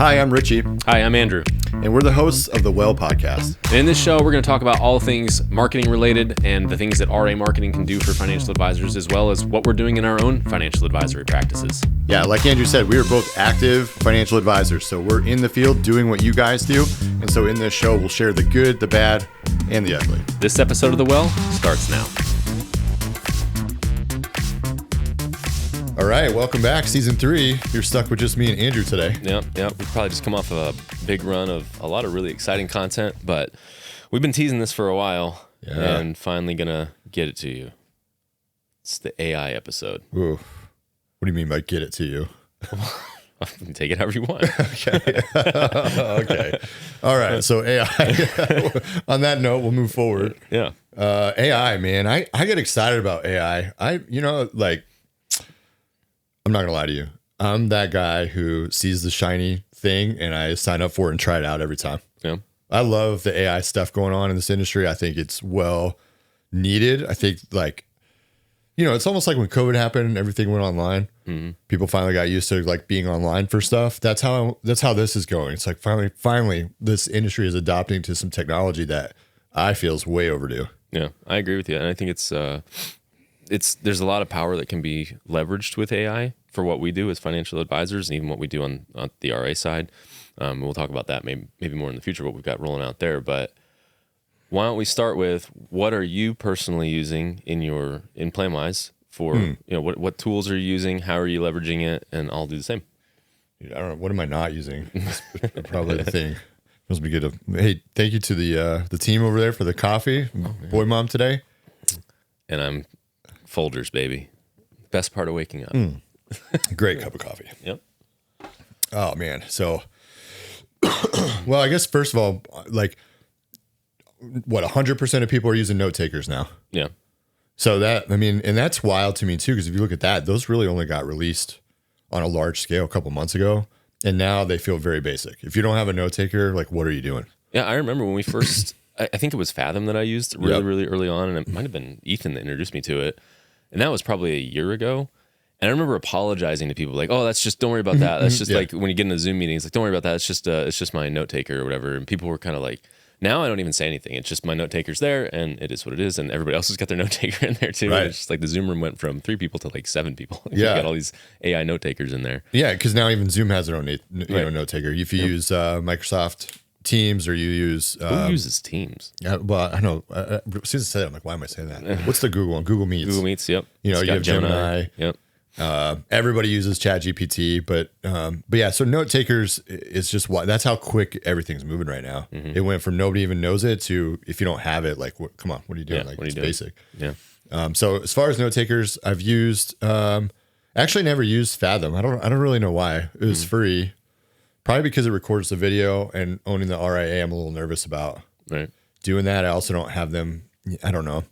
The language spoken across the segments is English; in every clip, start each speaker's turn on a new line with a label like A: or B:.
A: Hi, I'm Richy.
B: Hi, I'm Andrew.
A: And we're the hosts of the Well podcast.
B: And in this show, we're going to talk about all things marketing related and the things that RA marketing can do for financial advisors, as well as what we're doing in our own financial advisory practices.
A: Yeah, like Andrew said, we are both active financial advisors. So we're in the field doing what you guys do. And so in this show, we'll share the good, the bad, and the ugly.
B: This episode of The Well starts now.
A: All right, welcome back. Season 3. You're stuck with just me and Andrew today.
B: Yep. We've probably just come off of a big run of a lot of really exciting content, but we've been teasing this for a while and finally going to get it to you. It's the AI episode.
A: Ooh. What do you mean by get it to you?
B: Take it however you want.
A: Okay. Okay. All right. So AI. On that note, we'll move forward.
B: Yeah.
A: AI, man. I get excited about AI. I'm not gonna lie to you. I'm that guy who sees the shiny thing and I sign up for it and try it out every time.
B: Yeah.
A: I love the AI stuff going on in this industry. I think it's well needed. I think it's almost like when COVID happened and everything went online. Mm-hmm. People finally got used to like being online for stuff. That's how this is going. It's like finally this industry is adopting to some technology that I feel is way overdue.
B: Yeah, I agree with you. And I think there's a lot of power that can be leveraged with AI for what we do as financial advisors and even what we do on the RA side. We'll talk about that maybe more in the future, what we've got rolling out there. But why don't we start with what are you personally using in PlanWise for, what tools are you using? How are you leveraging it? And I'll do the same.
A: I don't know. What am I not using? That's probably the thing. Must be good. Hey, thank you to the team over there for the coffee. Boy mom today.
B: And I'm Folgers, baby. Best part of waking up.
A: Great cup of coffee.
B: Yep.
A: Oh, man. So, well, I guess first of all, 100% of people are using note takers now.
B: Yeah.
A: So and that's wild to me too, because if you look at that, those really only got released on a large scale a couple months ago. And now they feel very basic. If you don't have a note taker, what are you doing? Yeah,
B: I remember when we first, I think it was Fathom that I used really early on. And it might have been Ethan that introduced me to it. And that was probably a year ago. And I remember apologizing to people like, oh, don't worry about that. That's just like when you get in a Zoom meeting, it's like, don't worry about that. It's just my note taker or whatever. And people were kind of like, now I don't even say anything. It's just my note taker's there and it is what it is. And everybody else has got their note taker in there too.
A: Right.
B: And it's just like the Zoom room went from 3 people to 7 people. You
A: Yeah.
B: got all these AI note takers in there.
A: Yeah, because now even Zoom has their own note taker. If you use Microsoft Teams or you use...
B: Who uses Teams?
A: Well, I know. As soon as I said it, I'm like, why am I saying that? What's the Google one? Google Meets.
B: Google Meets, yep.
A: You have Gemini.
B: Yep.
A: Everybody uses ChatGPT, but yeah, so note takers is just that's how quick everything's moving right now. Mm-hmm. It went from nobody even knows it to if you don't have it, come on, what are you doing?
B: Yeah, what are you
A: it's
B: doing?
A: Basic.
B: Yeah.
A: So as far as note takers, I've used actually never used Fathom. I don't really know why. It was free, probably because it records the video, and owning the RIA, I'm a little nervous about doing that. I also don't have them. I don't know.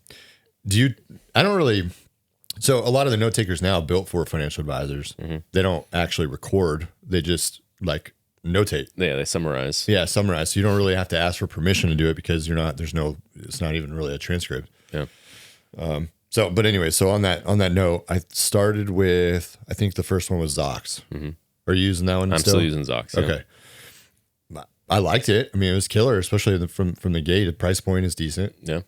A: I don't really. So a lot of the note takers now built for financial advisors, they don't actually record. They just notate.
B: Yeah, they summarize.
A: Yeah, summarize. So you don't really have to ask for permission to do it because it's not even really a transcript.
B: Yeah.
A: But anyway, so on that note, I started with, I think the first one was Zox. Mm-hmm. Are you using that one?
B: I'm still using Zox. Yeah.
A: Okay. I liked it. I mean, it was killer, especially from the gate. The price point is decent.
B: Yeah.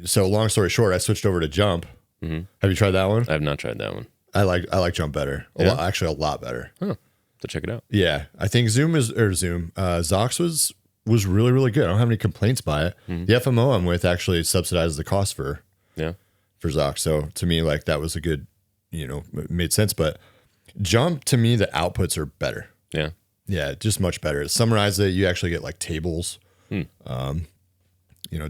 A: So long story short, I switched over to Jump. Mm-hmm. Have you tried that one?
B: I have not tried that one.
A: I like Jump better. A lot better.
B: Huh. So check it out.
A: Yeah. I think Zox was really, really good. I don't have any complaints by it. Mm-hmm. The FMO I'm with actually subsidizes the cost for Zox. So to me, that was a good, it made sense. But Jump, to me, the outputs are better.
B: Yeah.
A: Yeah, just much better. Summarize it. You actually get tables.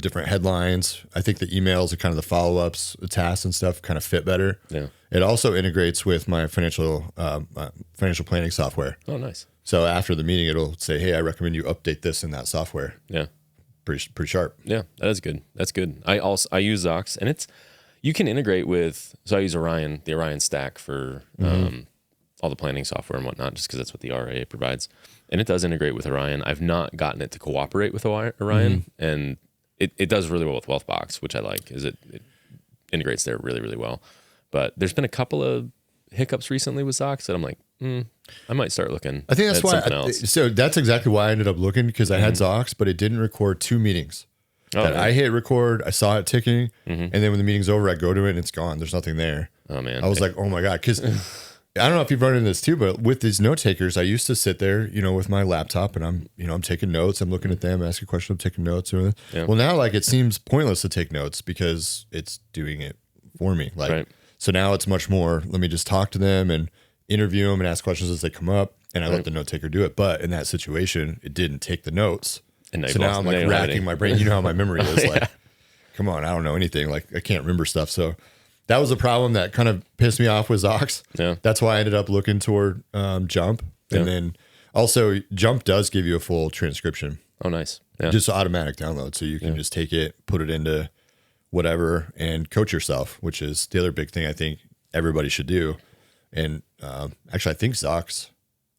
A: Different headlines. I think the emails and kind of the follow-ups, the tasks and stuff kind of fit better. Yeah. It also integrates with my financial planning software.
B: Oh, nice.
A: So after the meeting, it'll say, hey, I recommend you update this in that software.
B: Yeah.
A: Pretty sharp.
B: Yeah, that is good. That's good. I use Zox, and you can integrate with, so I use Orion, the Orion stack for all the planning software and whatnot, just because that's what the RA provides. And it does integrate with Orion. I've not gotten it to cooperate with Orion, and it does really well with Wealthbox, which I like, is it integrates there really, really well. But there's been a couple of hiccups recently with Zox that I'm like, I might start looking.
A: I think that's
B: at
A: why.
B: something else.
A: So that's exactly why I ended up looking, because I had Zox, but it didn't record 2 meetings. I hit record, I saw it ticking, and then when the meeting's over, I go to it and it's gone. There's nothing there.
B: Oh man,
A: I was like, oh my God, because I don't know if you've run into this too, but with these note takers, I used to sit there, with my laptop, and I'm taking notes. I'm looking at them, asking a question, I'm taking notes. Well, now like it seems pointless to take notes because it's doing it for me. Like, so now it's much more. Let me just talk to them and interview them and ask questions as they come up, and I let the note taker do it. But in that situation, it didn't take the notes. And so now I'm like racking my brain. You know how my memory is. Like, come on, I don't know anything. Like, I can't remember stuff. So that was a problem that kind of pissed me off with Zox. Yeah. That's why I ended up looking toward Jump. And then also Jump does give you a full transcription.
B: Oh, nice. Yeah.
A: Just automatic download. So you can just take it, put it into whatever, and coach yourself, which is the other big thing I think everybody should do. And actually, I think Zox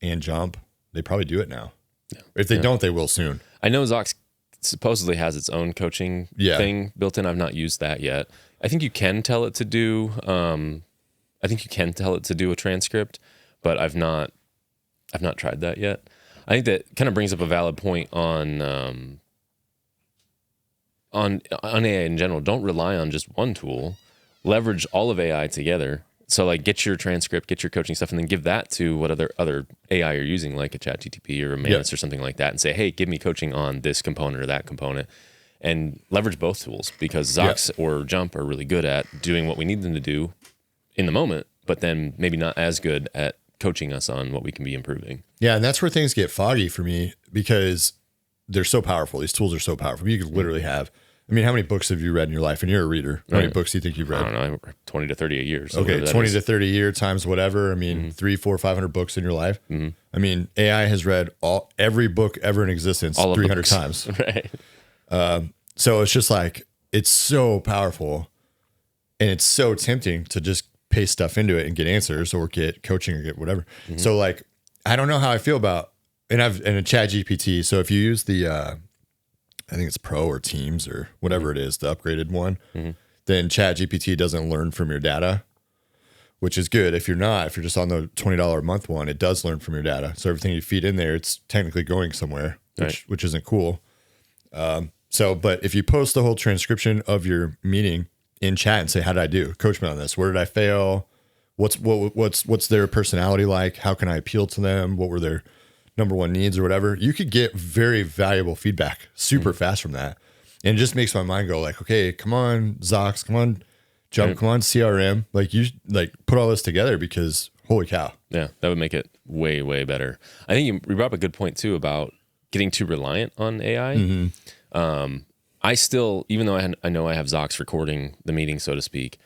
A: and Jump, they probably do it now. Yeah. If they don't, they will soon.
B: I know Zox supposedly has its own coaching thing built in. I've not used that yet. I think you can tell it to do. I think you can tell it to do a transcript, but I've not tried that yet. I think that kind of brings up a valid point on AI in general. Don't rely on just one tool. Leverage all of AI together. So like get your transcript, get your coaching stuff, and then give that to what other AI you're using, like a ChatGPT or a Manus or something like that, and say, hey, give me coaching on this component or that component, and leverage both tools, because Zox or Jump are really good at doing what we need them to do in the moment, but then maybe not as good at coaching us on what we can be improving.
A: Yeah, and that's where things get foggy for me, because they're so powerful. These tools are so powerful. You could literally have, I mean, how many books have you read in your life? And you're a reader. How many books do you think you've read?
B: I don't know, 20 to 30 a year. So
A: okay, 20 to 30 a year times whatever. I mean, 300, 400, 500 books in your life. I mean, AI has read every book ever in existence 300 times.
B: Right.
A: So it's just like, it's so powerful, and it's so tempting to just paste stuff into it and get answers or get coaching or get whatever. So like, I don't know how I feel about, and a ChatGPT. So if you use the, I think it's Pro or Teams or whatever it is, the upgraded one, then ChatGPT doesn't learn from your data, which is good. If you're just on the $20 a month one, it does learn from your data. So everything you feed in there, it's technically going somewhere, which isn't cool. But if you post the whole transcription of your meeting in chat and say, how did I do? Coach me on this. Where did I fail? What's their personality like? How can I appeal to them? What were their number one needs or whatever? You could get very valuable feedback super fast from that. And it just makes my mind go like, okay, come on, Zox, come on, Jump, come on, CRM. Like, you put all this together, because holy cow. Yeah,
B: that would make it way, way better. I think you brought up a good point too about getting too reliant on AI. I still, even though I know I have Zox recording the meeting, so to speak,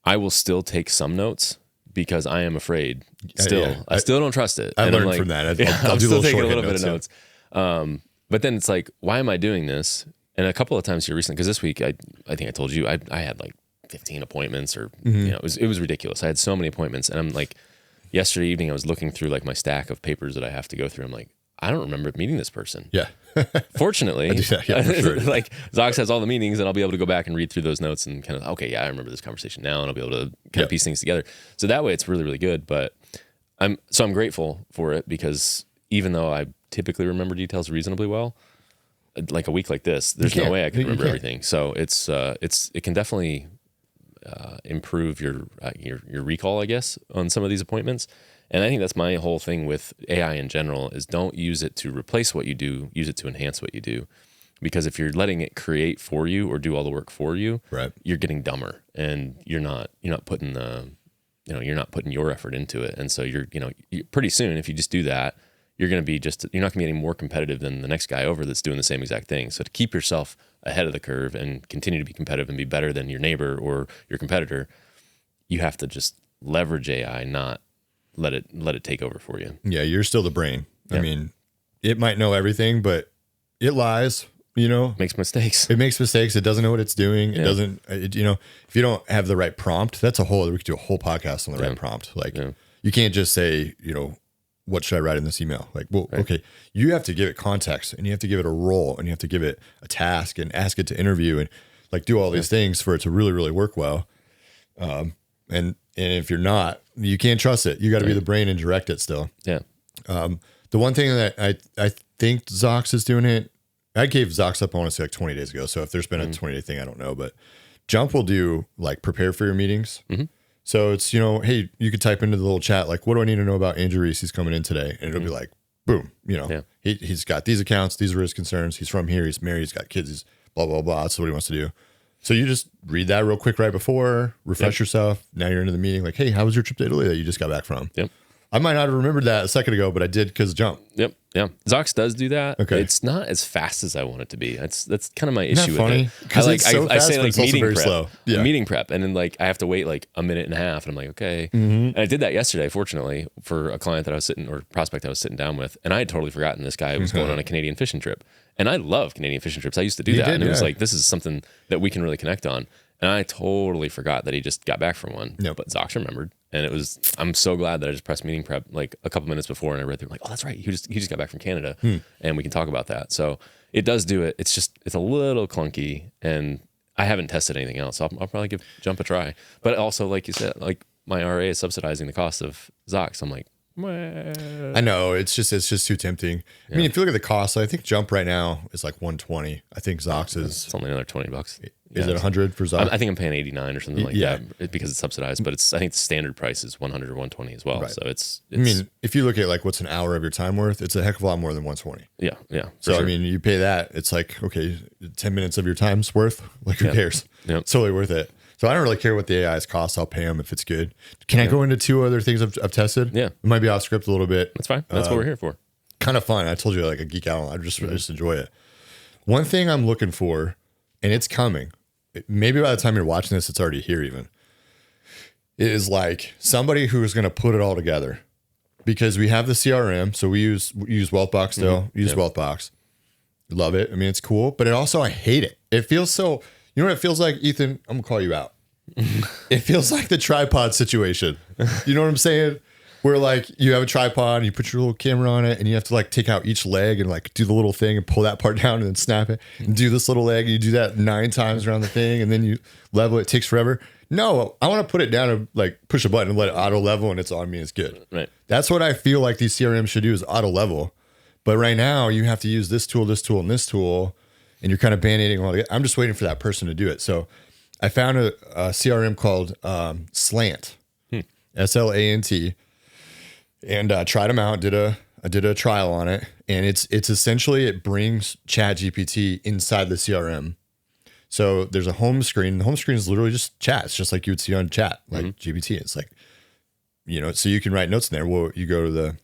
B: I will still take some notes, because I am afraid. Still, I still don't trust it.
A: I learned from that. I'll do
B: still taking a little bit of notes. But then it's like, why am I doing this? And a couple of times here recently, because this week I think I told you I had like 15 appointments, or it was ridiculous. I had so many appointments, and I'm like, yesterday evening I was looking through like my stack of papers that I have to go through. I'm like, I don't remember meeting this person.
A: Yeah.
B: Fortunately,
A: for sure.
B: Like Zox has all the meetings, and I'll be able to go back and read through those notes and kind of, okay, yeah, I remember this conversation now, and I'll be able to kind of piece things together. So that way it's really, really good. But I'm grateful for it, because even though I typically remember details reasonably well, like a week like this, there's no way I can remember everything. So it can definitely improve your recall, I guess, on some of these appointments. And I think that's my whole thing with AI in general, is don't use it to replace what you do, use it to enhance what you do. Because if you're letting it create for you or do all the work for you, you're getting dumber, and you're not putting you're not putting your effort into it. And so you're pretty soon, if you just do that, you're not going to be any more competitive than the next guy over that's doing the same exact thing. So to keep yourself ahead of the curve and continue to be competitive and be better than your neighbor or your competitor, you have to just leverage AI, not let it take over for you. Yeah, you're still the brain. Yeah. I mean, it might know everything, but it lies, makes mistakes. It makes mistakes. It doesn't know what it's doing. It doesn't, if you don't have the right prompt, we could do a whole podcast on the right prompt. Like, you can't just say, what should I write in this email? Like, well, okay, you have to give it context, and you have to give it a role, and you have to give it a task, and ask it to interview, and like do all these things for it to really, really work well.
A: And if you're not, you can't trust it. You got to be the brain and direct it still.
B: Yeah.
A: The one thing that I think Zox is doing it, I gave Zox up, I want to say like 20 days ago. So if there's been a 20-day thing, I don't know. But Jump will do like prepare for your meetings. So it's, hey, you could type into the little chat, like, what do I need to know about Andrew Reese? He's coming in today. And it'll be like, boom, he's got these accounts. These are his concerns. He's from here. He's married. He's got kids. He's blah, blah, blah. That's what he wants to do. So you just read that real quick right before, refresh yourself. Now you're into the meeting. Like, hey, how was your trip to Italy that you just got back from?
B: Yep.
A: I might not have remembered that a second ago, but I did because Jump.
B: Yep. Yeah. Zox does do that.
A: Okay.
B: It's not as fast as I want it to be. That's kind of my
A: Isn't
B: issue
A: that funny?
B: with it.
A: I
B: say like meeting prep.
A: Slow. Yeah.
B: Meeting prep. And then like I have to wait like a minute and a half. And I'm like, okay. And I did that yesterday, fortunately, for a client that I was prospect I was sitting down with. And I had totally forgotten this guy was going on a Canadian fishing trip. And I love Canadian fishing trips. I used to do that. And it was like, this is something that we can really connect on. And I totally forgot that he just got back from one.
A: Yep.
B: But Zox remembered. And I'm so glad that I just pressed meeting prep like a couple minutes before and I read through like, oh, that's right. He just got back from Canada and we can talk about that. So it does do it. It's a little clunky and I haven't tested anything else. So I'll probably give Jump a try. But also, like you said, like my RA is subsidizing the cost of Zox. I'm like, meh.
A: I know it's just too tempting. I mean, if you look at the cost, I think Jump right now is like 120. I think Zox is
B: it's only another $20.
A: Is it 100 for Zox?
B: I think I'm paying 89 or something like that because it's subsidized. But I think the standard price is 100 or 120 as well. Right. So it's.
A: I mean, if you look at like what's an hour of your time worth, it's a heck of a lot more than 120.
B: Yeah.
A: So sure. I mean, you pay that, it's like okay, 10 minutes of your time's worth. Like who cares?
B: Yep.
A: It's totally worth it. So I don't really care what the AI's cost. I'll pay them if it's good. Can I go into two other things I've tested?
B: Yeah,
A: it might be off script a little bit.
B: That's fine. That's what we're here for.
A: Kind of fun. I told you like a geek out. I just enjoy it. One thing I'm looking for, and it's coming. Maybe by the time you're watching this, it's already here. Even is like somebody who is going to put it all together, because we have the CRM. So we use Wealthbox still. Use Wealthbox. Love it. I mean, it's cool, but I hate it. It feels so. You know what it feels like, Ethan? I'm gonna call you out. It feels like the tripod situation. You know what I'm saying? Where like you have a tripod and you put your little camera on it and you have to like take out each leg and like do the little thing and pull that part down and then snap it and do this little leg and you do that 9 times around the thing and then you level it. It takes forever. No, I want to put it down and like push a button and let it auto level and it's on me. It's good.
B: Right.
A: That's what I feel like these CRMs should do is auto level. But right now you have to use this tool, and this tool. And you're kind of band-aiding all together. I'm just waiting for that person to do it. So I found a CRM called Slant, Slant, and tried them out. I did a trial on it, and it's essentially it brings ChatGPT inside the CRM. So there's a home screen. The home screen is literally just chat. It's just like you would see on chat, like GPT. It's like, so you can write notes in there. Well, you go to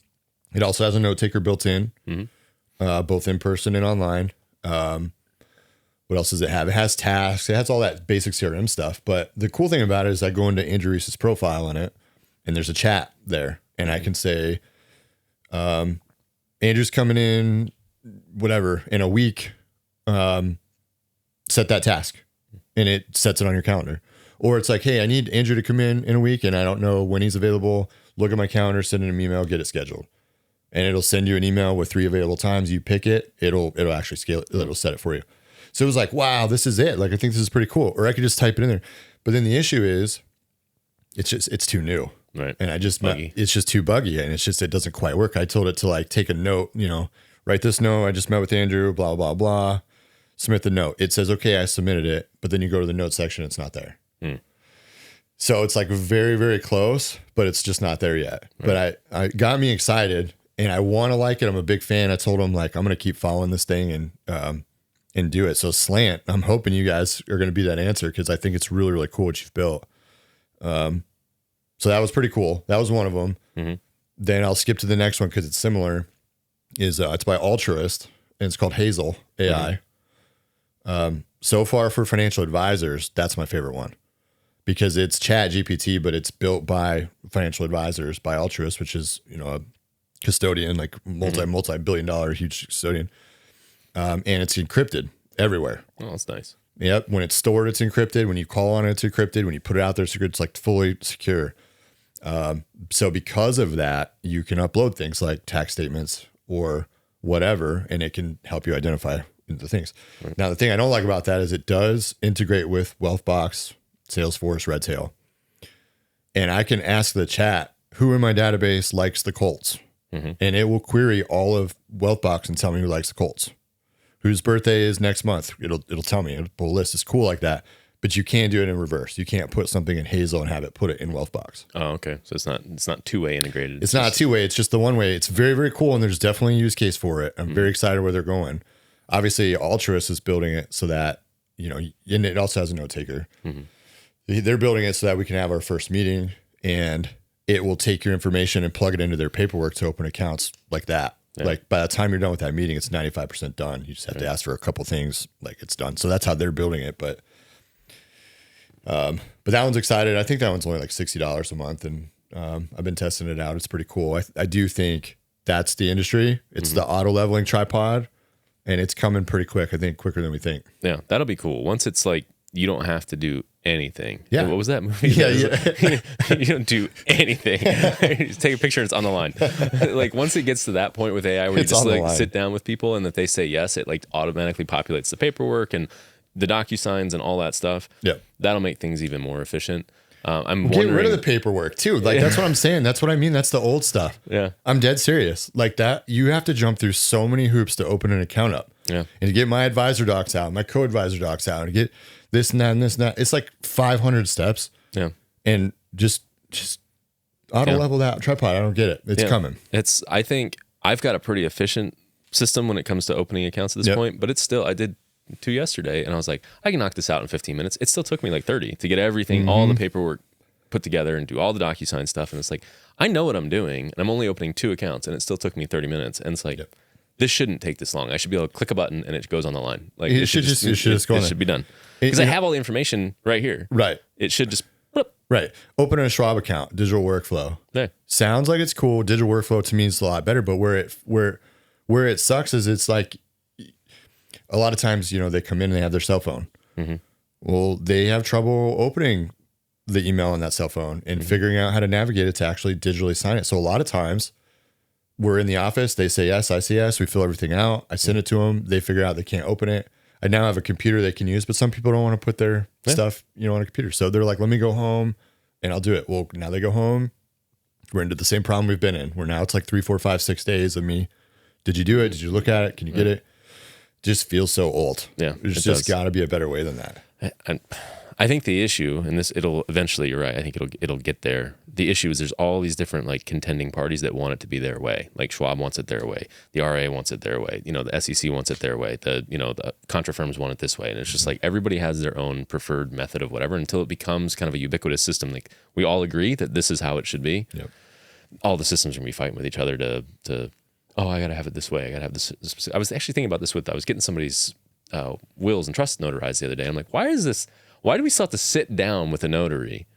A: it also has a note taker built in, both in person and online. What else does it have? It has tasks. It has all that basic CRM stuff. But the cool thing about it is I go into Andrew Reese's profile on it, and there's a chat there. And I can say, Andrew's coming in, whatever, in a week. Set that task. And it sets it on your calendar. Or it's like, hey, I need Andrew to come in a week, and I don't know when he's available. Look at my calendar, send him an email, get it scheduled. And it'll send you an email with 3 available times. You pick it. It'll actually scale it. It'll set it for you. So it was like, wow, this is it. Like, I think this is pretty cool. Or I could just type it in there. But then the issue is it's too new.
B: Right.
A: And it's just too buggy. And it doesn't quite work. I told it to like take a note, write this note. I just met with Andrew, blah, blah, blah. Submit the note. It says, okay, I submitted it. But then you go to the note section. It's not there. So it's like very, very close, but it's just not there yet. Right. But I got me excited and I want to like it. I'm a big fan. I told him like, I'm going to keep following this thing and do it. So Slant, I'm hoping you guys are going to be that answer because I think it's really, really cool what you've built. So that was pretty cool. That was one of them. Then I'll skip to the next one because it's similar. It's by Altruist and it's called Hazel AI. So far for financial advisors, that's my favorite one because it's Chat GPT, but it's built by financial advisors by Altruist, which is, a custodian, like multi-billion dollar huge custodian. And it's encrypted everywhere.
B: Oh, that's nice.
A: Yep. When it's stored, it's encrypted. When you call on it, it's encrypted. When you put it out there, it's like fully secure. So because of that, you can upload things like tax statements or whatever, and it can help you identify the things. Right. Now, the thing I don't like about that is it does integrate with Wealthbox, Salesforce, Redtail. and I can ask the chat, who in my database likes the Colts? And it will query all of Wealthbox and tell me who likes the Colts. Whose birthday is next month. It'll tell me. It'll pull a list. It's cool like that. But you can't do it in reverse. You can't put something in Hazel and have it put it in Wealthbox.
B: Oh, okay. So it's not two-way integrated.
A: It's not two-way. It's just the one way. It's very, very cool. And there's definitely a use case for it. I'm very excited where they're going. Obviously, Altruist is building it so that, and it also has a note taker. They're building it so that we can have our first meeting and it will take your information and plug it into their paperwork to open accounts like that. Yeah. Like by the time you're done with that meeting, it's 95% done. You just have to ask for a couple things, like it's done. So that's how they're building it. But that one's excited. I think that one's only like $60 a month, and I've been testing it out. It's pretty cool. I do think that's the industry. It's the auto leveling tripod, and it's coming pretty quick. I think quicker than we think.
B: Yeah, that'll be cool. Once it's like you don't have to do anything.
A: Yeah.
B: What was that movie?
A: Yeah.
B: You don't do anything. You just take a picture and it's on the line. Like once it gets to that point with AI where you just like sit down with people and that they say yes, it like automatically populates the paperwork and the DocuSigns and all that stuff.
A: Yeah.
B: That'll make things even more efficient.
A: Get rid of the paperwork too. Like that's what I'm saying. That's what I mean. That's the old stuff.
B: Yeah.
A: I'm dead serious. Like that, you have to jump through so many hoops to open an account up.
B: Yeah.
A: And to get my advisor docs out, my co-advisor docs out, and get this and that and this and that. It's like 500 steps.
B: Yeah.
A: And just auto level that tripod. I don't get it. It's coming.
B: I think I've got a pretty efficient system when it comes to opening accounts at this point, but it's still, I did 2 yesterday and I was like, I can knock this out in 15 minutes. It still took me like 30 to get everything, all the paperwork put together and do all the DocuSign stuff. And it's like, I know what I'm doing and I'm only opening 2 accounts and it still took me 30 minutes. And it's like, this shouldn't take this long. I should be able to click a button and it goes on the line. Like
A: it should
B: be done. Because I have all the information right here.
A: Right.
B: It should just
A: right. Open a Schwab account, digital workflow.
B: Yeah.
A: Sounds like it's cool. Digital workflow to me is a lot better, but where it sucks is it's like a lot of times, they come in and they have their cell phone. Well, they have trouble opening the email on that cell phone and figuring out how to navigate it to actually digitally sign it. So a lot of times we're in the office, they say yes, I say yes, we fill everything out, I send it to them, they figure out they can't open it. I now have a computer they can use, but some people don't want to put their stuff, on a computer. So they're like, let me go home and I'll do it. Well, now they go home. We're into the same problem we've been in, where now it's like 3, 4, 5, 6 days of me. Did you do it? Did you look at it? Can you get it? Just feels so old.
B: Yeah.
A: There's just got to be a better way than that.
B: I think the issue, and it'll eventually, you're right, I think it'll get there. The issue is there's all these different like contending parties that want it to be their way. Like Schwab wants it their way. The RA wants it their way. The SEC wants it their way. The contra firms want it this way. And it's just like everybody has their own preferred method of whatever until it becomes kind of a ubiquitous system. Like we all agree that this is how it should be.
A: Yep.
B: All the systems are gonna be fighting with each other to I gotta have it this way. I gotta have this. I was actually thinking about this I was getting somebody's wills and trusts notarized the other day. I'm like, why do we still have to sit down with a notary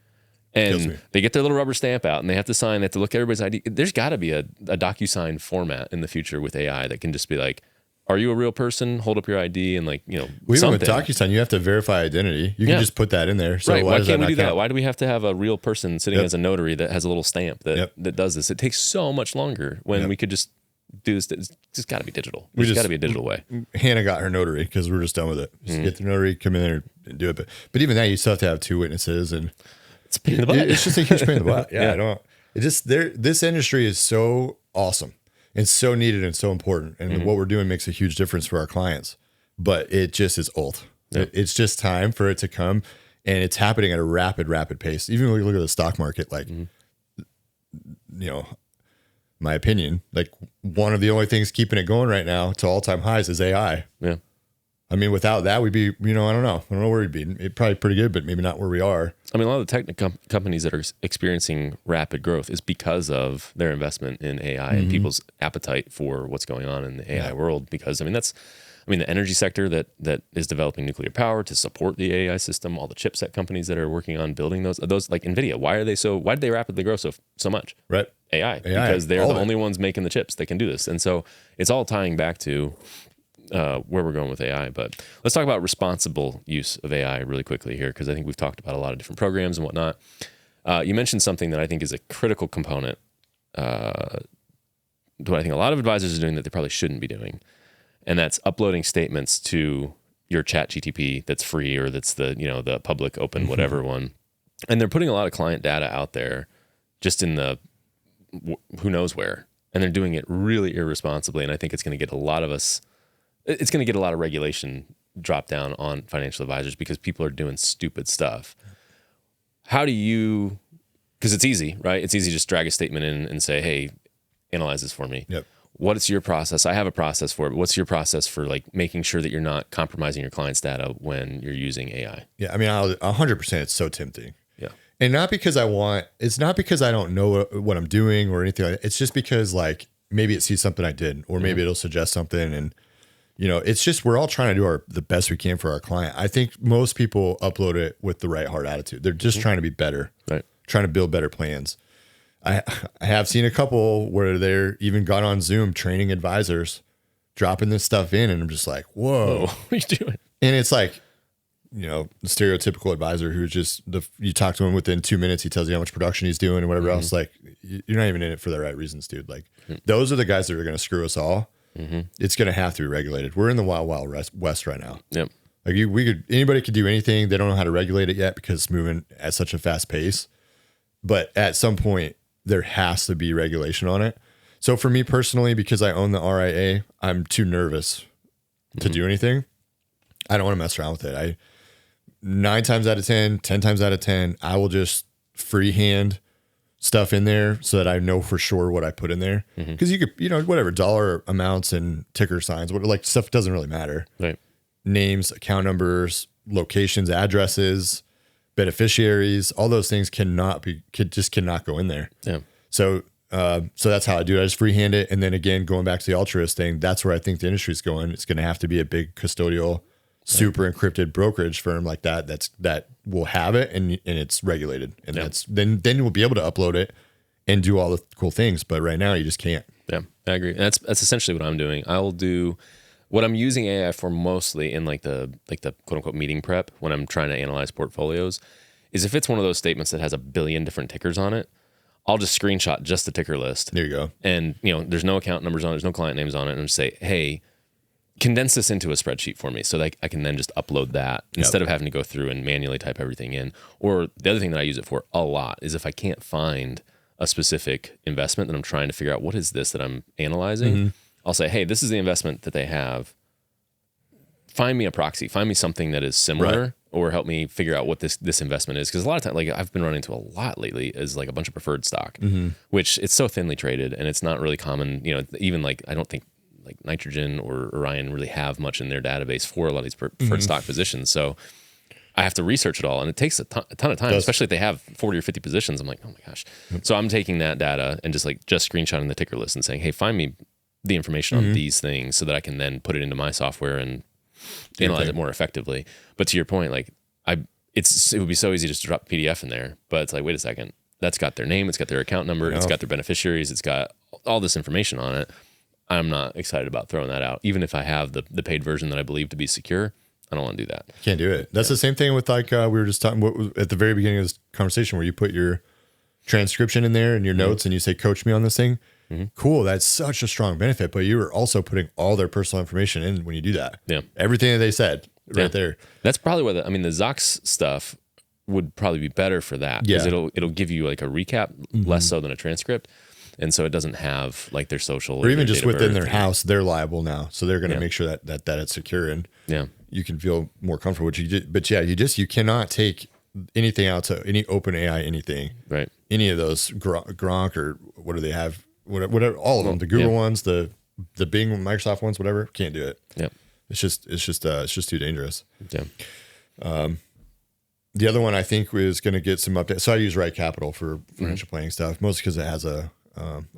B: and they get their little rubber stamp out and they have to sign, they have to look at everybody's ID. There's got to be a DocuSign format in the future with AI that can just be like, are you a real person? Hold up your ID and
A: even with DocuSign, you have to verify identity. You can just put that in there. So
B: right. Why can't we do that? Why do we have to have a real person sitting as a notary that has a little stamp that does this? It takes so much longer when we could just do this. It's just got to be digital. There's got to be a digital way.
A: Hannah got her notary because we're just done with it. Just get the notary, come in there and do it. But even that, you still have to have 2 witnesses, and
B: it's a pain in the butt.
A: It's just a huge pain in the butt. I don't. It just this industry is so awesome and so needed and so important, and what we're doing makes a huge difference for our clients. But it just is old. It's just time for it to come, and it's happening at a rapid pace. Even when we look at the stock market, like my opinion, like one of the only things keeping it going right now to all-time highs is AI.
B: Yeah.
A: I mean, without that, we'd be, I don't know where we'd be. It'd probably pretty good, but maybe not where we are.
B: I mean, a lot of the tech companies that are experiencing rapid growth is because of their investment in AI and people's appetite for what's going on in the AI world. Because the energy sector that is developing nuclear power to support the AI system, all the chipset companies that are working on building those like NVIDIA, why did they rapidly grow so much?
A: Right.
B: AI, because they're the only ones making the chips that can do this. And so it's all tying back to where we're going with AI. But let's talk about responsible use of AI really quickly here, because I think we've talked about a lot of different programs and whatnot. You mentioned something that I think is a critical component to what I think a lot of advisors are doing that they probably shouldn't be doing. And that's uploading statements to your chat GTP that's free, or that's the public open whatever one. And they're putting a lot of client data out there just in the who knows where. And they're doing it really irresponsibly. And I think it's going to get a lot of regulation dropped down on financial advisors because people are doing stupid stuff. How do you, because it's easy, right? It's easy to just drag a statement in and say, hey, analyze this for me.
A: Yep.
B: What is your process? I have a process for it. What's your process for like making sure that you're not compromising your client's data when you're using AI?
A: Yeah. I mean, 100%, it's so tempting.
B: Yeah.
A: And it's not because I don't know what I'm doing or anything like that. It's just because like maybe it sees something I did, or maybe it'll suggest something. And, it's just, we're all trying to do the best we can for our client. I think most people upload it with the right heart attitude. They're just trying to be better,
B: right?
A: Trying to build better plans. I have seen a couple where they're even got on Zoom training advisors, dropping this stuff in. And I'm just like, whoa,
B: what are you doing?
A: And it's like, the stereotypical advisor who's just you talk to him within 2 minutes, he tells you how much production he's doing and whatever else. Like, you're not even in it for the right reasons, dude. Like, those are the guys that are going to screw us all. It's going to have to be regulated. We're in the wild west right now.
B: Yep.
A: Like anybody could do anything. They don't know how to regulate it yet because it's moving at such a fast pace. But at some point, there has to be regulation on it. So for me personally, because I own the RIA, I'm too nervous to do anything. I don't want to mess around with it. 9 times out of 10, 10 times out of 10, I will just freehand stuff in there so that I know for sure what I put in there. Because you could, whatever, dollar amounts and ticker signs, like stuff doesn't really matter.
B: Right.
A: Names, account numbers, locations, addresses, beneficiaries, all those things cannot go in there.
B: Yeah.
A: So that's how I do it. I just freehand it. And then again, going back to the altruist thing, that's where I think the industry is going. It's going to have to be a big custodial, super encrypted brokerage firm like that will have it and it's regulated. And then you'll be able to upload it and do all the cool things. But right now you just can't.
B: Yeah, I agree. And that's essentially what I'm doing. I'll do what I'm using AI for mostly in like the quote unquote meeting prep when I'm trying to analyze portfolios is if it's one of those statements that has a billion different tickers on it, I'll just screenshot just the ticker list.
A: There you go.
B: And there's no account numbers on it, there's no client names on it, and just say, hey, condense this into a spreadsheet for me so that I can then just upload that instead of having to go through and manually type everything in. Or the other thing that I use it for a lot is if I can't find a specific investment that I'm trying to figure out what is this that I'm analyzing, I'll say, hey, this is the investment that they have. Find me a proxy, find me something that is similar or help me figure out what this investment is. Because a lot of times, like I've been running into a lot lately is like a bunch of preferred stock, which it's so thinly traded and it's not really common. Even like, I don't think like Nitrogen or Orion really have much in their database for a lot of these preferred stock positions. So I have to research it all and it takes a ton of time, especially if they have 40 or 50 positions. I'm like, oh my gosh. So I'm taking that data and just screenshotting the ticker list and saying, hey, find me the information on these things so that I can then put it into my software and analyze it more effectively. But to your point, like it would be so easy just to drop a PDF in there, but it's like, wait a second, that's got their name, it's got their account number, it's got their beneficiaries, it's got all this information on it. I'm not excited about throwing that out. Even if I have the paid version that I believe to be secure, I don't want to do that.
A: Can't do it. That's the same thing with like we were just talking at the very beginning of this conversation where you put your transcription in there and your notes and you say, coach me on this thing. Cool. That's such a strong benefit, but you are also putting all their personal information in when you do that. Yeah. Everything that they said right there.
B: That's probably what the Zox stuff would probably be better for that. Because it'll give you like a recap less so than a transcript. And so it doesn't have like their social
A: or even just within their house, they're liable now. So they're going to make sure that it's secure and you can feel more comfortable with you. But you cannot take anything out to any open AI, anything, right? Any of those Gronk or what do they have? Whatever, all of them, the Google ones, the Bing, Microsoft ones, whatever, can't do it. Yeah. It's just too dangerous. Yeah. The other one I think is going to get some updates. So I use Right Capital for financial planning stuff, mostly because it has a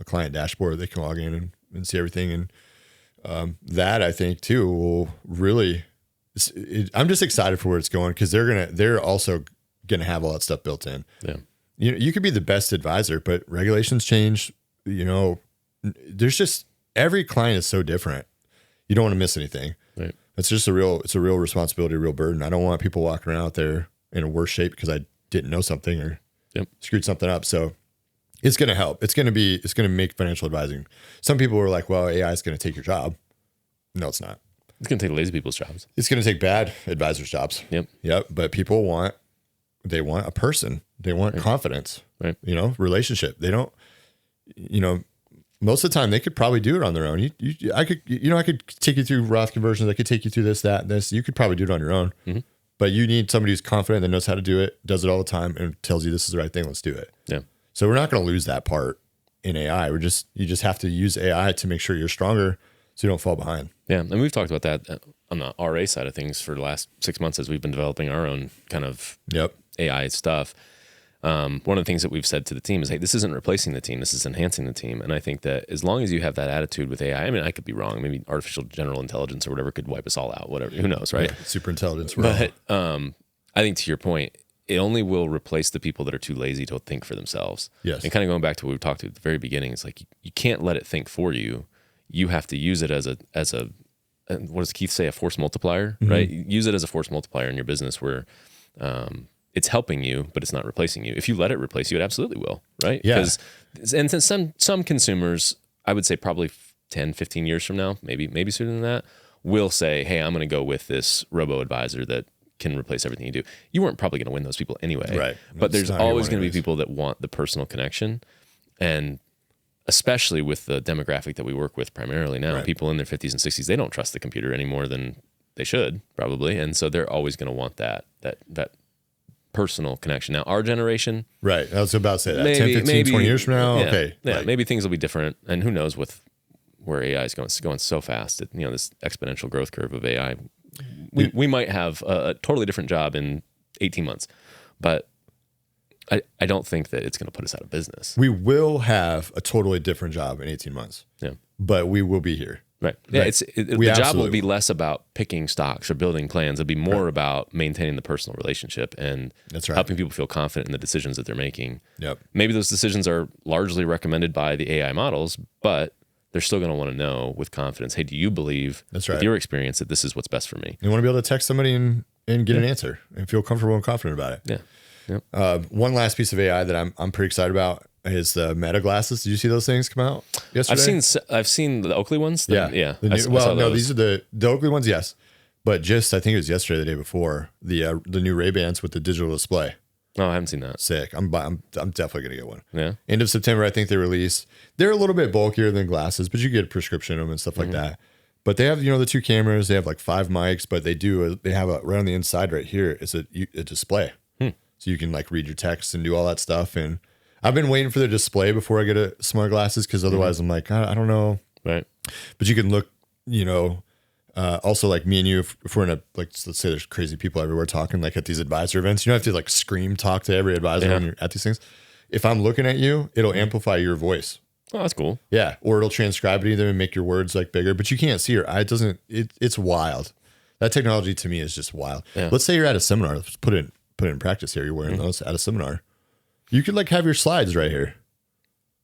A: client dashboard. They can log in and see everything. And that I think too will really, I'm just excited for where it's going because they're also going to have all that stuff built in. Yeah. You could be the best advisor, but regulations change. There's just every client is so different. You don't want to miss anything. Right. It's a real responsibility, a real burden. I don't want people walking around out there in a worse shape because I didn't know something or screwed something up. So it's going to help. It's going to make financial advising. Some people are like, well, AI is going to take your job. No, it's not.
B: It's going to take lazy people's jobs.
A: It's going to take bad advisors' jobs. Yep. But people want a person. They want confidence,
B: right?
A: Relationship. They don't, most of the time they could probably do it on their own. I could take you through Roth conversions. I could take you through this, that, and this. You could probably do it on your own, but you need somebody who's confident that knows how to do it, does it all the time, and tells you this is the right thing. Let's do it.
B: Yeah.
A: So we're not going to lose that part in AI. You just have to use AI to make sure you're stronger so you don't fall behind.
B: Yeah. And we've talked about that on the RA side of things for the last 6 months as we've been developing our own kind of AI stuff. One of the things that we've said to the team is, hey, this isn't replacing the team. This is enhancing the team. And I think that as long as you have that attitude with AI, I mean, I could be wrong. Maybe artificial general intelligence or whatever could wipe us all out, whatever, who knows, right?
A: Yeah, super intelligence.
B: But I think to your point, it only will replace the people that are too lazy to think for themselves.
A: Yes.
B: And kind of going back to what we talked at the very beginning, it's like you can't let it think for you. You have to use it as a what does Keith say, a force multiplier, right? Use it as a force multiplier in your business where it's helping you, but it's not replacing you. If you let it replace you, it absolutely will, right?
A: Yeah.
B: And some consumers, I would say probably 10, 15 years from now, maybe sooner than that, will say, hey, I'm going to go with this robo-advisor that can replace everything you do. You weren't probably going to win those people anyway.
A: Right.
B: But there's always going to be people that want the personal connection. And especially with the demographic that we work with primarily now, people in their 50s and 60s, they don't trust the computer any more than they should probably. And so they're always going to want that personal connection. Now, our generation.
A: Right. I was about to say that. 10, 15, 20 years from now.
B: Yeah,
A: okay.
B: Yeah. Maybe things will be different. And who knows where AI is going so fast. This exponential growth curve of AI. We might have a totally different job in 18 months, but I don't think that it's going to put us out of business.
A: We will have a totally different job in 18 months.
B: Yeah.
A: But we will be here.
B: Right. Yeah. The job will be less about picking stocks or building plans. It'll be more about maintaining the personal relationship and helping people feel confident in the decisions that they're making.
A: Yep.
B: Maybe those decisions are largely recommended by the AI models, but they're still going to want to know with confidence, hey, do you believe with your experience that this is what's best for me?
A: You want to be able to text somebody and get an answer and feel comfortable and confident about it.
B: Yeah. Yep.
A: One last piece of AI that I'm pretty excited about is the Meta glasses. Did you see those things come out yesterday?
B: I've seen the Oakley ones.
A: Yeah.
B: These are
A: the Oakley ones. Yes. But just, I think it was yesterday, the day before, the new Ray-Bans with the digital display.
B: Oh, I haven't seen that.
A: Sick. I'm definitely going to get one.
B: Yeah.
A: End of September, I think they release. They're a little bit bulkier than glasses, but you get a prescription of them and stuff like that. But they have, the 2 cameras. They have like 5 mics, but they have right on the inside right here, it's a display. So you can like read your text and do all that stuff. And I've been waiting for the display before I get a smart glasses because otherwise I'm like, I don't know.
B: Right.
A: But you can look, also like me and you, if we're in a, like, let's say there's crazy people everywhere talking like at these advisor events, you don't have to like scream talk to every advisor when you're at these things. If I'm looking at you, it'll amplify your voice.
B: Oh, that's cool.
A: Yeah. Or it'll transcribe it either and make your words like bigger, but you can't see your eye. It's wild. That technology to me is just wild. Yeah. Let's say you're at a seminar. Let's put it in practice here. You're wearing those at a seminar. You could like have your slides right here.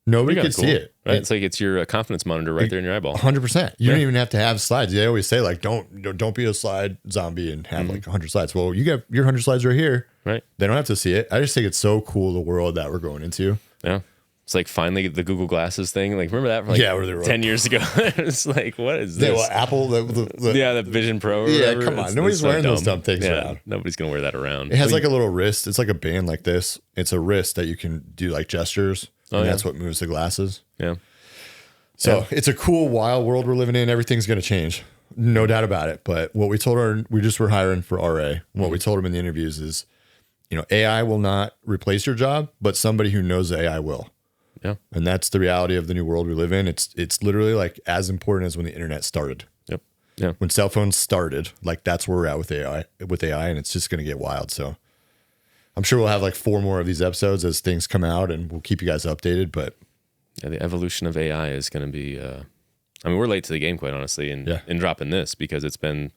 A: Nobody could see it.
B: Right? It's like it's your confidence monitor right there in your eyeball.
A: 100%. You don't even have to have slides. They always say like, don't be a slide zombie and have like 100 slides. Well, you got your 100 slides right here.
B: Right.
A: They don't have to see it. I just think it's so cool, the world that we're going into.
B: Yeah. It's like finally the Google Glasses thing. Like, remember that from like
A: where they were
B: 10 years ago? It's like, what is this?
A: Well, Apple,
B: the Vision Pro. Or whatever.
A: Come on. Nobody's wearing those dumb things around.
B: Nobody's going to wear that around.
A: It has like a little wrist. It's like a band like this. It's a wrist that you can do like gestures. And that's what moves the glasses.
B: Yeah.
A: So it's a cool, wild world we're living in. Everything's going to change. No doubt about it. But what we told we just were hiring for RA. What we told them in the interviews is, AI will not replace your job, but somebody who knows AI will.
B: Yeah.
A: And that's the reality of the new world we live in. It's literally like as important as when the internet started.
B: Yep. Yeah.
A: When cell phones started, like that's where we're at with AI, and it's just going to get wild. So I'm sure we'll have like 4 more of these episodes as things come out, and we'll keep you guys updated. But
B: yeah, the evolution of AI is going to be, we're late to the game, quite honestly, in dropping this because it's been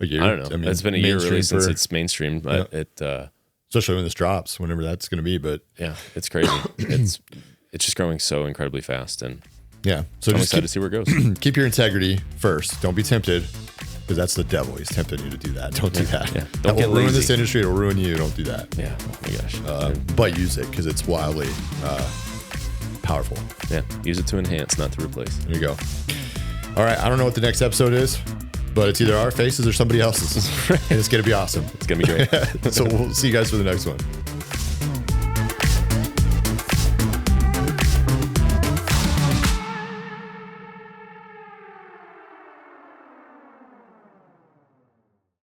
B: a year. I don't know. It's been a year really since it's mainstream, but
A: especially when this drops, whenever that's going to be. But
B: yeah, it's crazy. It's just growing so incredibly fast, and
A: so
B: I'm excited to see where it goes.
A: Keep your integrity first. Don't be tempted, because that's the devil. He's tempting you to do that. Don't do that.
B: Yeah.
A: Don't get ruin this industry. It'll ruin you. Don't do that.
B: Yeah. Oh my gosh.
A: But use it because it's wildly powerful.
B: Yeah. Use it to enhance, not to replace.
A: There you go. All right. I don't know what the next episode is, but it's either our faces or somebody else's. And it's going to be awesome.
B: It's going to be great.
A: So we'll see you guys for the next one.